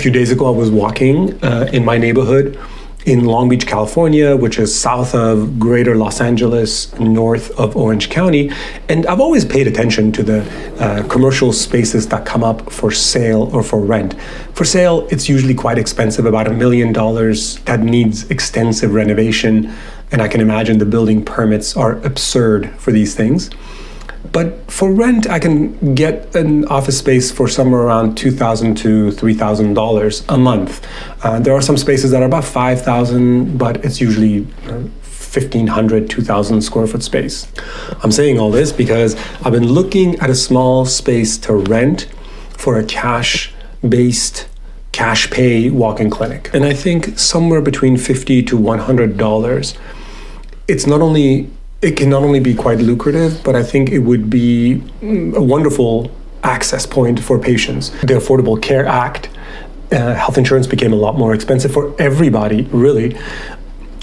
few days ago, I was walking in my neighborhood in Long Beach, California, which is south of greater Los Angeles, north of Orange County. And I've always paid attention to the commercial spaces that come up for sale or for rent. For sale, it's usually quite expensive, about $1 million, that needs extensive renovation. And I can imagine the building permits are absurd for these things. But for rent, I can get an office space for somewhere around $2,000 to $3,000 a month. There are some spaces that are about $5,000, but it's usually 1,500, 2,000 square foot space. I'm saying all this because I've been looking at a small space to rent for a cash-based, cash pay walk-in clinic. And I think somewhere between $50 to $100, it can not only be quite lucrative, but I think it would be a wonderful access point for patients. The Affordable Care Act, health insurance became a lot more expensive for everybody, really.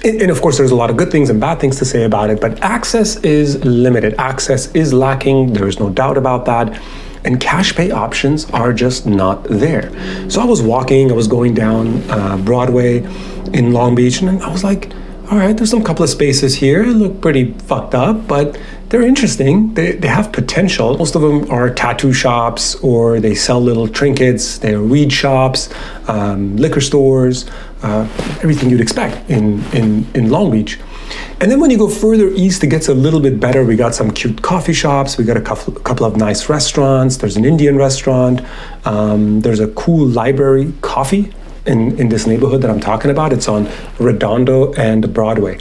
And of course, there's a lot of good things and bad things to say about it, but access is limited. Access is lacking. There is no doubt about that. And cash pay options are just not there. So I was going down Broadway in Long Beach, and I was like, all right, there's some couple of spaces here. They look pretty fucked up, but they're interesting. They have potential. Most of them are tattoo shops, or they sell little trinkets. They are weed shops, liquor stores, everything you'd expect in Long Beach. And then when you go further east, it gets a little bit better. We got some cute coffee shops. We got a couple of nice restaurants. There's an Indian restaurant. There's a cool library coffee in this neighborhood that I'm talking about. It's on Redondo and Broadway.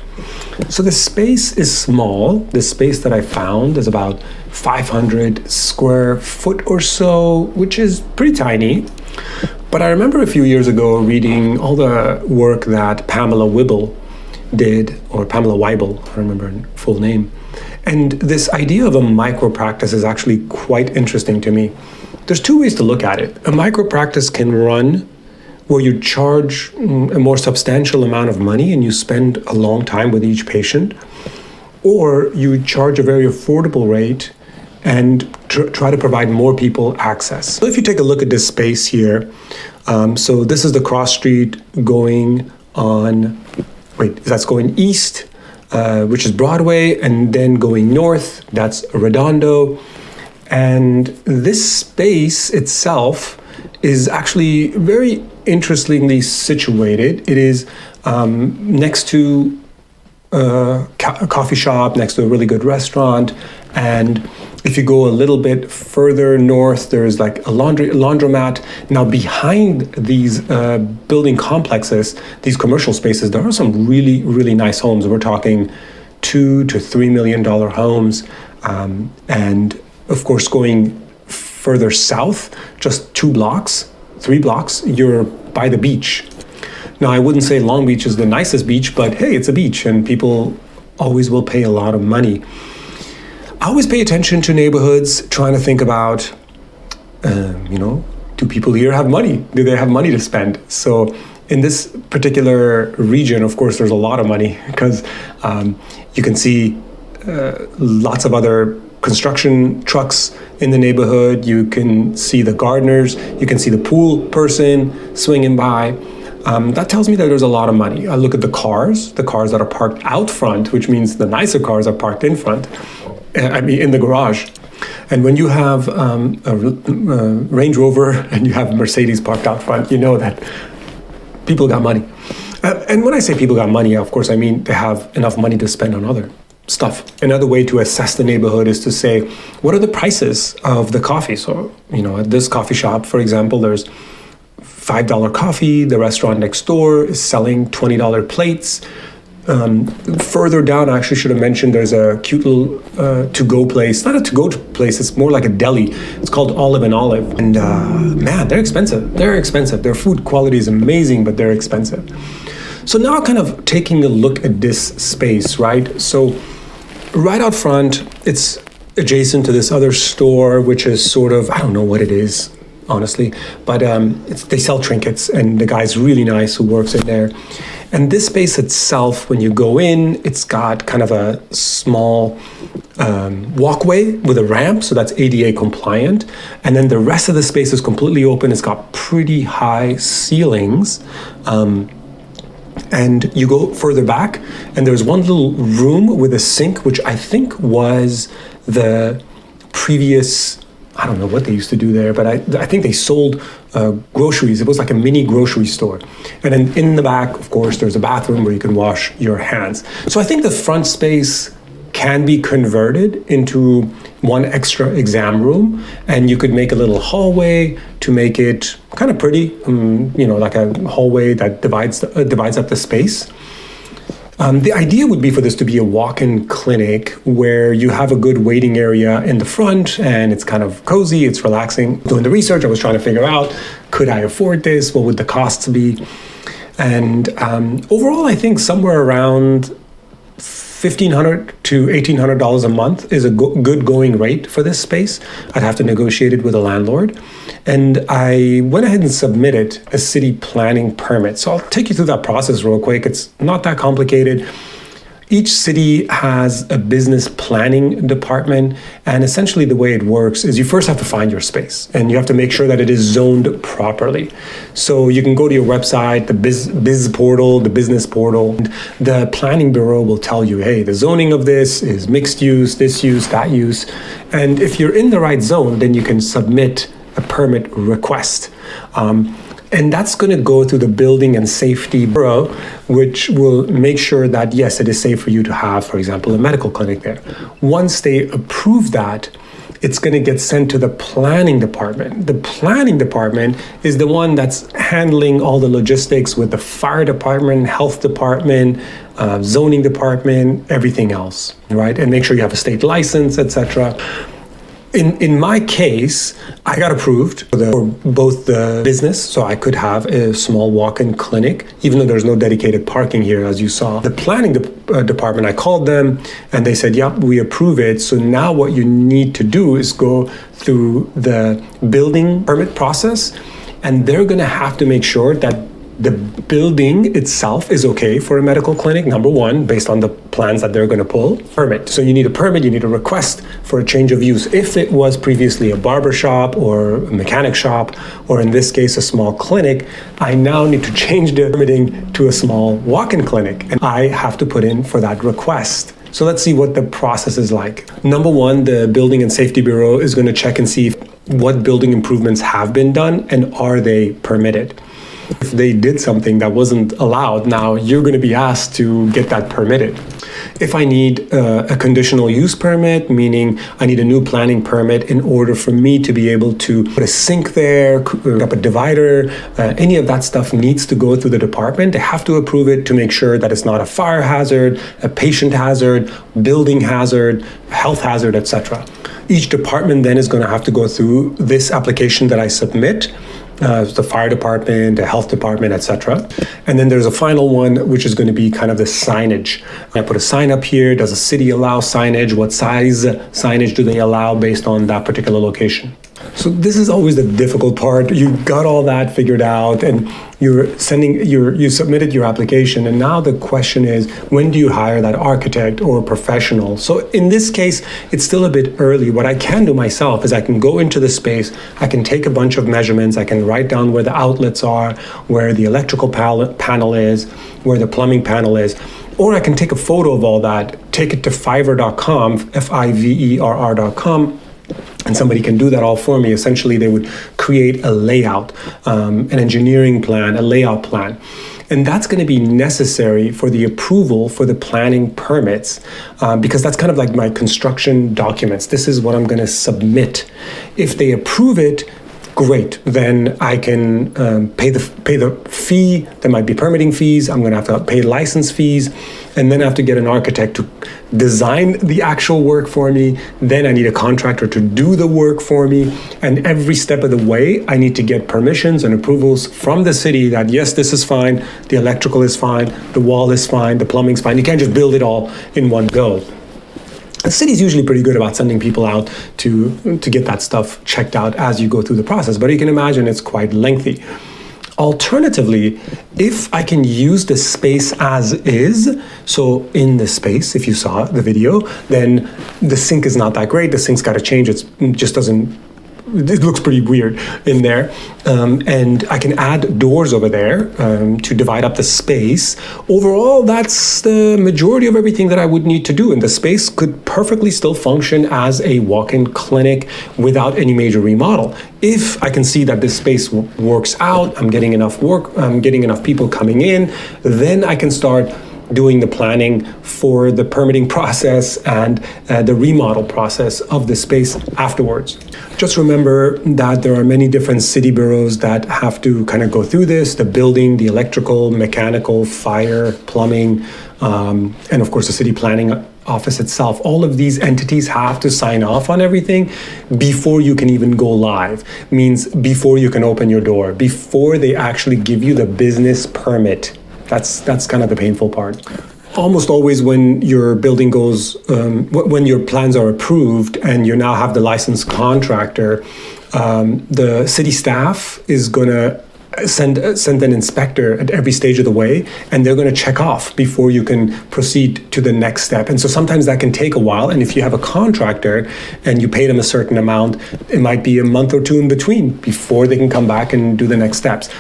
So the space is small. The space that I found is about 500 square foot or so, which is pretty tiny. But I remember a few years ago reading all the work that Pamela Wibble did, or Pamela Weibel, I remember her full name. And this idea of a micropractice is actually quite interesting to me. There's two ways to look at it. A micropractice can run where you charge a more substantial amount of money and you spend a long time with each patient, or you charge a very affordable rate and try to provide more people access. So if you take a look at this space here, so this is the cross street going east, which is Broadway, and then going north, that's Redondo. And this space itself is actually very interestingly situated. It is next to a coffee shop, next to a really good restaurant. And if you go a little bit further north, there's like a laundromat. Now behind these building complexes, these commercial spaces, there are some really, really nice homes. We're talking $2 to $3 million homes. And of course, going further south, just 3 blocks, you're by the beach. Now, I wouldn't say Long Beach is the nicest beach, but hey, it's a beach and people always will pay a lot of money. I always pay attention to neighborhoods, trying to think about, do people here have money? Do they have money to spend? So in this particular region, of course, there's a lot of money because you can see lots of other construction trucks in the neighborhood. You can see the gardeners. You can see the pool person swinging by. That tells me that there's a lot of money. I look at the cars that are parked out front, which means the nicer cars are parked in front. In the garage. And when you have a Range Rover and you have a Mercedes parked out front, you know that people got money. And when I say people got money, of course, I mean they have enough money to spend on other stuff. Another way to assess the neighborhood is to say, what are the prices of the coffee? So, at this coffee shop, for example, there's $5 coffee. The restaurant next door is selling $20 plates. Further down, I actually should have mentioned, there's a cute little to-go place. Not a to-go place, it's more like a deli. It's called Olive and Olive. And man, they're expensive. Their food quality is amazing, but they're expensive. So now kind of taking a look at this space, right? So right out front, it's adjacent to this other store, which is sort of, I don't know what it is, honestly, but they sell trinkets, and the guy's really nice who works in there. And this space itself, when you go in, it's got kind of a small walkway with a ramp, so that's ADA compliant. And then the rest of the space is completely open. It's got pretty high ceilings. And you go further back, and there's one little room with a sink, which I think was the previous, I don't know what they used to do there, but I think they sold groceries. It was like a mini grocery store. And then in the back, of course, there's a bathroom where you can wash your hands. So I think the front space can be converted into one extra exam room, and you could make a little hallway to make it kind of pretty, like a hallway that divides up the space. The idea would be for this to be a walk-in clinic where you have a good waiting area in the front, and it's kind of cozy, it's relaxing. Doing the research, I was trying to figure out, could I afford this? What would the costs be? And overall, I think somewhere around $1,500 to $1,800 a month is a good going rate for this space. I'd have to negotiate it with a landlord. And I went ahead and submitted a city planning permit. So I'll take you through that process real quick. It's not that complicated. Each city has a business planning department, and essentially the way it works is you first have to find your space, and you have to make sure that it is zoned properly. So you can go to your website, the biz portal, the business portal, and the planning bureau will tell you, hey, the zoning of this is mixed use, this use, that use. And if you're in the right zone, then you can submit a permit request. And that's going to go through the Building and Safety Bureau, which will make sure that, yes, it is safe for you to have, for example, a medical clinic there. Once they approve that, it's going to get sent to the planning department. The planning department is the one that's handling all the logistics with the fire department, health department, zoning department, everything else, right? And make sure you have a state license, etc. In my case, I got approved for both the business, so I could have a small walk-in clinic, even though there's no dedicated parking here, as you saw. The planning department, I called them, and they said, yep, we approve it. So now what you need to do is go through the building permit process, and they're going to have to make sure that the building itself is okay for a medical clinic, number one, based on the plans that they're going to pull. Permit. So you need a permit, you need a request for a change of use. If it was previously a barber shop or a mechanic shop, or in this case, a small clinic, I now need to change the permitting to a small walk-in clinic, and I have to put in for that request. So let's see what the process is like. Number one, the Building and Safety Bureau is going to check and see what building improvements have been done and are they permitted. If they did something that wasn't allowed, now you're going to be asked to get that permitted. If I need a conditional use permit, meaning I need a new planning permit in order for me to be able to put a sink there, put up a divider, any of that stuff needs to go through the department. They have to approve it to make sure that it's not a fire hazard, a patient hazard, building hazard, health hazard, etc. Each department then is going to have to go through this application that I submit. The fire department, the health department, etc. And then there's a final one, which is going to be kind of the signage. I put a sign up here. Does the city allow signage? What size signage do they allow based on that particular location? So this is always the difficult part. You got all that figured out, and you submitted your application, and now the question is, when do you hire that architect or professional? So in this case, it's still a bit early. What I can do myself is I can go into the space, I can take a bunch of measurements, I can write down where the outlets are, where the electrical panel is, where the plumbing panel is, or I can take a photo of all that, take it to Fiverr.com, Fiverr.com, and somebody can do that all for me. Essentially, they would create a layout, an engineering plan, a layout plan. And that's going to be necessary for the approval for the planning permits, because that's kind of like my construction documents. This is what I'm going to submit. If they approve it, great. Then I can pay the fee. There might be permitting fees. I'm going to have to pay license fees, and then I have to get an architect to design the actual work for me. Then I need a contractor to do the work for me. And every step of the way, I need to get permissions and approvals from the city that, yes, this is fine, the electrical is fine, the wall is fine, the plumbing's fine. You can't just build it all in one go. The city's usually pretty good about sending people out to get that stuff checked out as you go through the process, but you can imagine it's quite lengthy. Alternatively, if I can use the space as is, so in the space, if you saw the video, then the sink is not that great. The sink's got to change. It just doesn't, it looks pretty weird in there. And I can add doors over there to divide up the space. Overall, that's the majority of everything that I would need to do. And the space could perfectly still function as a walk-in clinic without any major remodel. If I can see that this space works out, I'm getting enough work, I'm getting enough people coming in, then I can start doing the planning for the permitting process and the remodel process of the space afterwards. Just remember that there are many different city boroughs that have to kind of go through this: the building, the electrical, mechanical, fire, plumbing, and of course the city planning office itself. All of these entities have to sign off on everything before you can even go live. Means before you can open your door, before they actually give you the business permit. That's kind of the painful part. Almost always when your building goes, when your plans are approved and you now have the licensed contractor, the city staff is going to send an inspector at every stage of the way, and they're going to check off before you can proceed to the next step. And so sometimes that can take a while. And if you have a contractor and you pay them a certain amount, it might be a month or two in between before they can come back and do the next steps.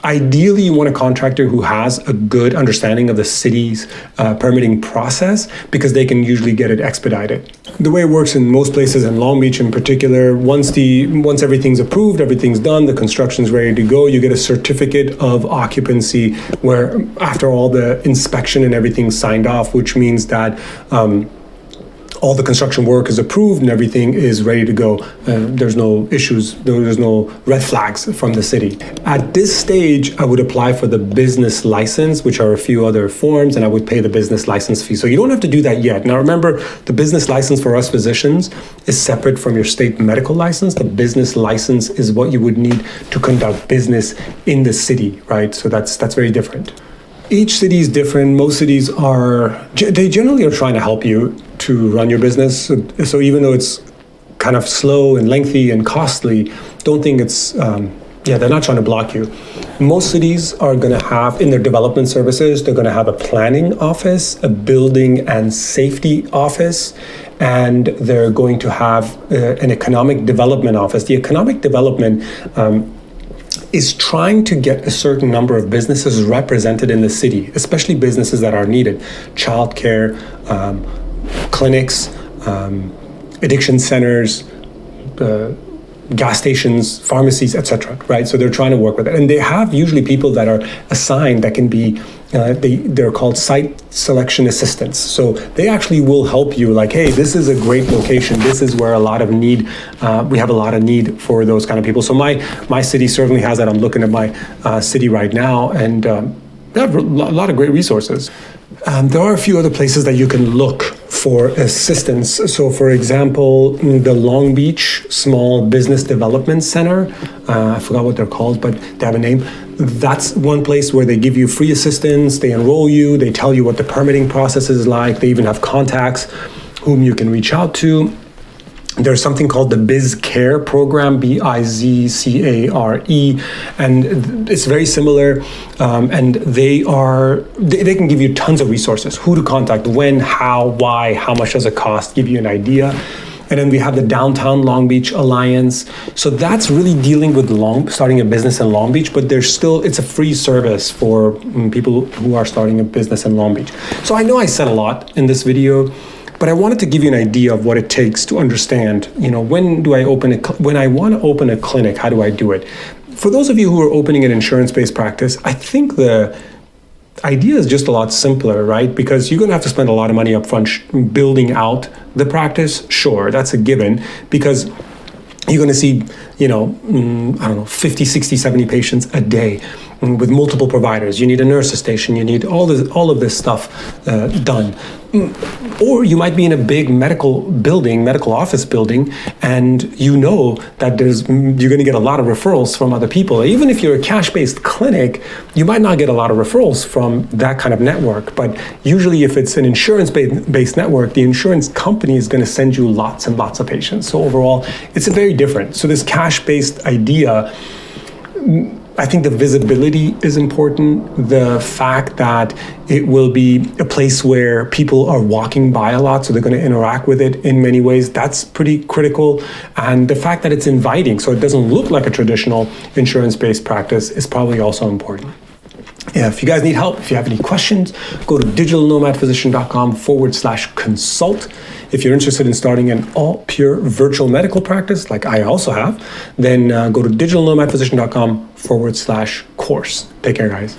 Ideally, you want a contractor who has a good understanding of the city's permitting process, because they can usually get it expedited. The way it works in most places, in Long Beach in particular, once everything's approved, everything's done, the construction's ready to go, you get a certificate of occupancy where after all the inspection and everything's signed off, which means that all the construction work is approved and everything is ready to go. There's no issues, there's no red flags from the city. At this stage, I would apply for the business license, which are a few other forms, and I would pay the business license fee. So you don't have to do that yet. Now remember, the business license for us physicians is separate from your state medical license. The business license is what you would need to conduct business in the city, right? So that's very different. Each city is different. Most cities they generally are trying to help you to run your business. So even though it's kind of slow and lengthy and costly, don't think it's, they're not trying to block you. Most cities are going to have, in their development services, they're going to have a planning office, a building and safety office, and they're going to have an economic development office. The economic development is trying to get a certain number of businesses represented in the city, especially businesses that are needed. Childcare, clinics, addiction centers, gas stations, pharmacies, etc. Right? So they're trying to work with it. And they have usually people that are assigned that can be, they're called site selection assistants. So they actually will help you like, hey, this is a great location. This is where a lot of need, we have a lot of need for those kind of people. So my city certainly has that. I'm looking at my city right now, and they have a lot of great resources. There are a few other places that you can look for assistance. So for example, the Long Beach Small Business Development Center, I forgot what they're called, but they have a name. That's one place where they give you free assistance, they enroll you, they tell you what the permitting process is like, they even have contacts whom you can reach out to. There's something called the Biz Care program, BIZCARE, and it's very similar. And they can give you tons of resources: who to contact, when, how, why, how much does it cost, give you an idea. And then we have the Downtown Long Beach Alliance. So that's really dealing with starting a business in Long Beach, but it's a free service for people who are starting a business in Long Beach. So I know I said a lot in this video, but I wanted to give you an idea of what it takes to understand, when I want to open a clinic, how do I do it? For those of you who are opening an insurance-based practice, I think the idea is just a lot simpler, right? Because you're going to have to spend a lot of money up front building out the practice. Sure, that's a given, because you're going to see, 50, 60, 70 patients a day. with multiple providers. You need a nurse's station. You need all of this stuff done. Or you might be in a big medical office building, and you know that you're going to get a lot of referrals from other people. Even if you're a cash-based clinic, you might not get a lot of referrals from that kind of network. But usually if it's an insurance-based network, the insurance company is going to send you lots and lots of patients. So overall, it's very different. So this cash-based idea, I think the visibility is important. The fact that it will be a place where people are walking by a lot, so they're going to interact with it in many ways, that's pretty critical. And the fact that it's inviting, so it doesn't look like a traditional insurance-based practice, is probably also important. If you guys need help, if you have any questions, go to digitalnomadphysician.com/consult. If you're interested in starting an all pure virtual medical practice, like I also have, then go to digitalnomadphysician.com/course. Take care, guys.